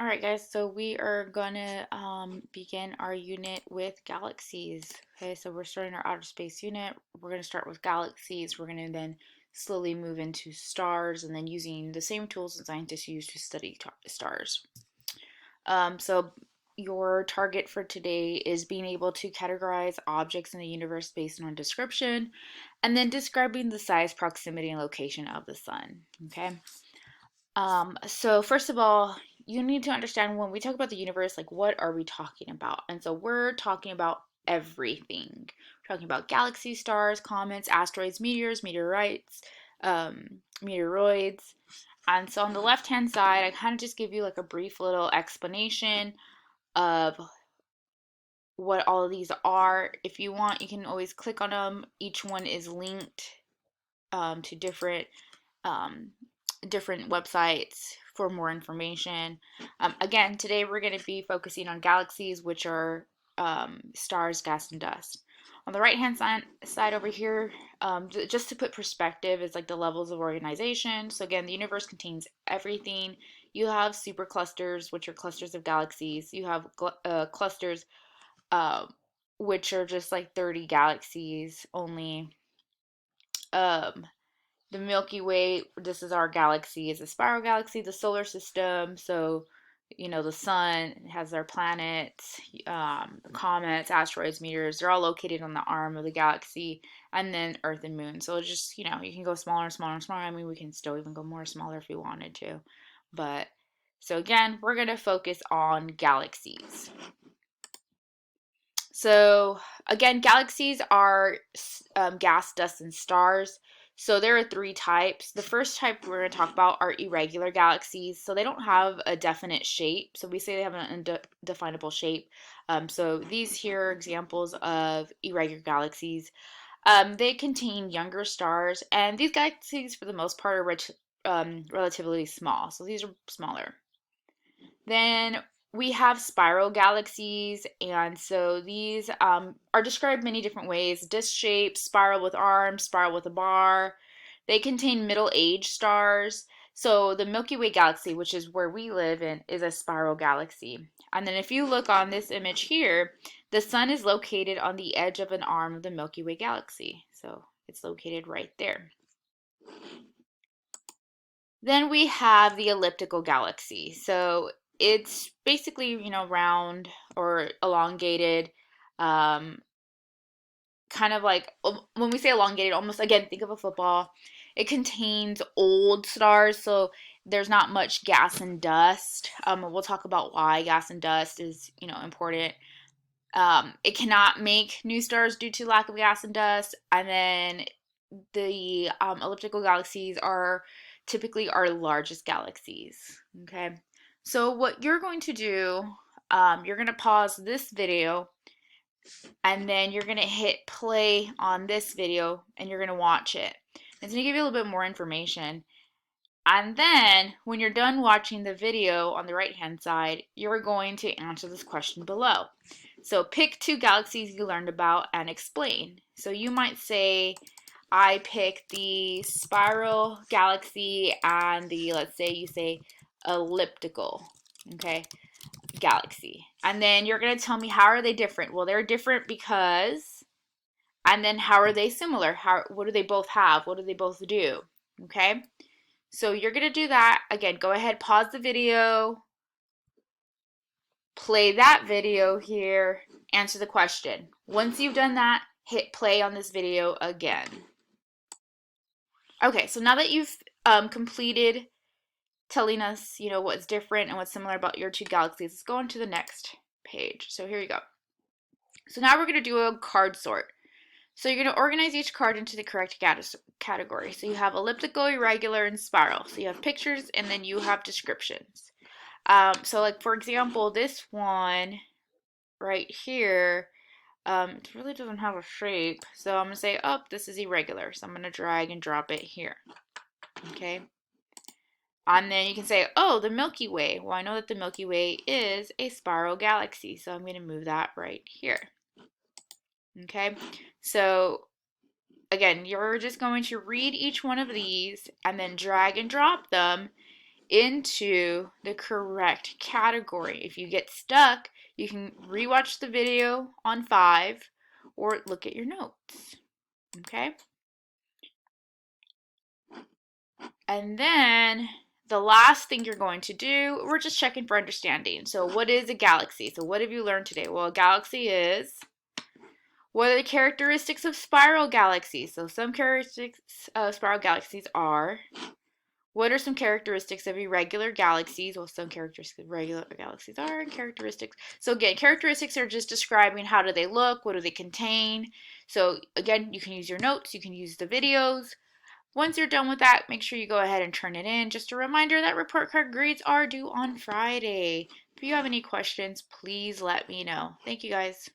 All right, guys, so we are gonna begin our unit with galaxies. Okay, so we're starting our outer space unit. We're gonna start with galaxies. We're gonna then slowly move into stars and then using the same tools that scientists use to study stars. So your target for today is being able to categorize objects in the universe based on description and then describing the size, proximity, and location of the sun. Okay. So first of all, you need to understand when we talk about the universe, like what are we talking about? And so we're talking about everything. We're talking about galaxies, stars, comets, asteroids, meteors, meteorites, meteoroids. And so on the left-hand side, I kind of just give you like a brief little explanation of what all of these are. If you want, you can always click on them. Each one is linked to um, different websites for more information. Again, today we're going to be focusing on galaxies, which are stars, gas, and dust. On the right hand side over here, just to put perspective, is like the levels of organization. So again, the universe contains everything. You have superclusters, which are clusters of galaxies. You have clusters, uh, which are just like 30 galaxies only. Um, the Milky Way, this is our galaxy, is a spiral galaxy, the solar system. So, the sun has our planets, comets, asteroids, meteors. They're all located on the arm of the galaxy, and then Earth and Moon. So, it's just, you can go smaller and smaller and smaller. I mean, we can still even go more smaller if we wanted to. But, so again, we're going to focus on galaxies. So again, galaxies are gas, dust, and stars. So there are three types. The first type we're going to talk about are irregular galaxies. So they don't have a definite shape. So we say they have an undefinable shape. So these here are examples of irregular galaxies. They contain younger stars, and these galaxies, for the most part, are relatively small. So these are smaller. Then we have spiral galaxies, and so these are described many different ways: disc shape, spiral with arms, spiral with a bar. They contain middle-aged stars. So the Milky Way galaxy, which is where we live in, is a spiral galaxy. And then if you look on this image here, the sun is located on the edge of an arm of the Milky Way galaxy. So it's located right there. Then we have the elliptical galaxy. So it's basically, round or elongated, um, kind of like when we say elongated, almost again, think of a football. It contains old stars, so there's not much gas and dust. We'll talk about why gas and dust is, important. It cannot make new stars due to lack of gas and dust. And then the elliptical galaxies are typically our largest galaxies. Okay, so what you're going to do, you're going to pause this video and then you're going to hit play on this video and you're going to watch it. It's going to give you a little bit more information. And then when you're done watching the video on the right hand side, you're going to answer this question below. So pick two galaxies you learned about and explain. So you might say, I pick the spiral galaxy and the, let's say you say elliptical, okay, galaxy. And then you're going to tell me, how are they different? Well, they're different because, and then how are they similar? What do they both have? What do they both do? Okay? So you're going to do that. Again, go ahead, pause the video, play that video here, answer the question. Once you've done that, hit play on this video again. Okay, so now that you've completed telling us, what's different and what's similar about your two galaxies, let's go on to the next page. So here you go. So now we're going to do a card sort. So you're going to organize each card into the correct category. So you have elliptical, irregular, and spiral. So you have pictures and then you have descriptions. So like for example, this one right here, it really doesn't have a shape. So I'm going to say, oh, this is irregular. So I'm going to drag and drop it here. Okay. And then you can say, oh, the Milky Way. Well, I know that the Milky Way is a spiral galaxy. So I'm going to move that right here. Okay. So again, you're just going to read each one of these and then drag and drop them into the correct category. If you get stuck, you can rewatch the video on 5 or look at your notes. Okay? And then the last thing you're going to do, we're just checking for understanding. So what is a galaxy? So what have you learned today? Well, a galaxy is, what are the characteristics of spiral galaxies? So some characteristics of spiral galaxies are, what are some characteristics of irregular galaxies? Well, some characteristics of regular galaxies are, and characteristics. So again, characteristics are just describing how do they look, what do they contain. So again, you can use your notes, you can use the videos. Once you're done with that, make sure you go ahead and turn it in. Just a reminder that report card grades are due on Friday. If you have any questions, please let me know. Thank you guys.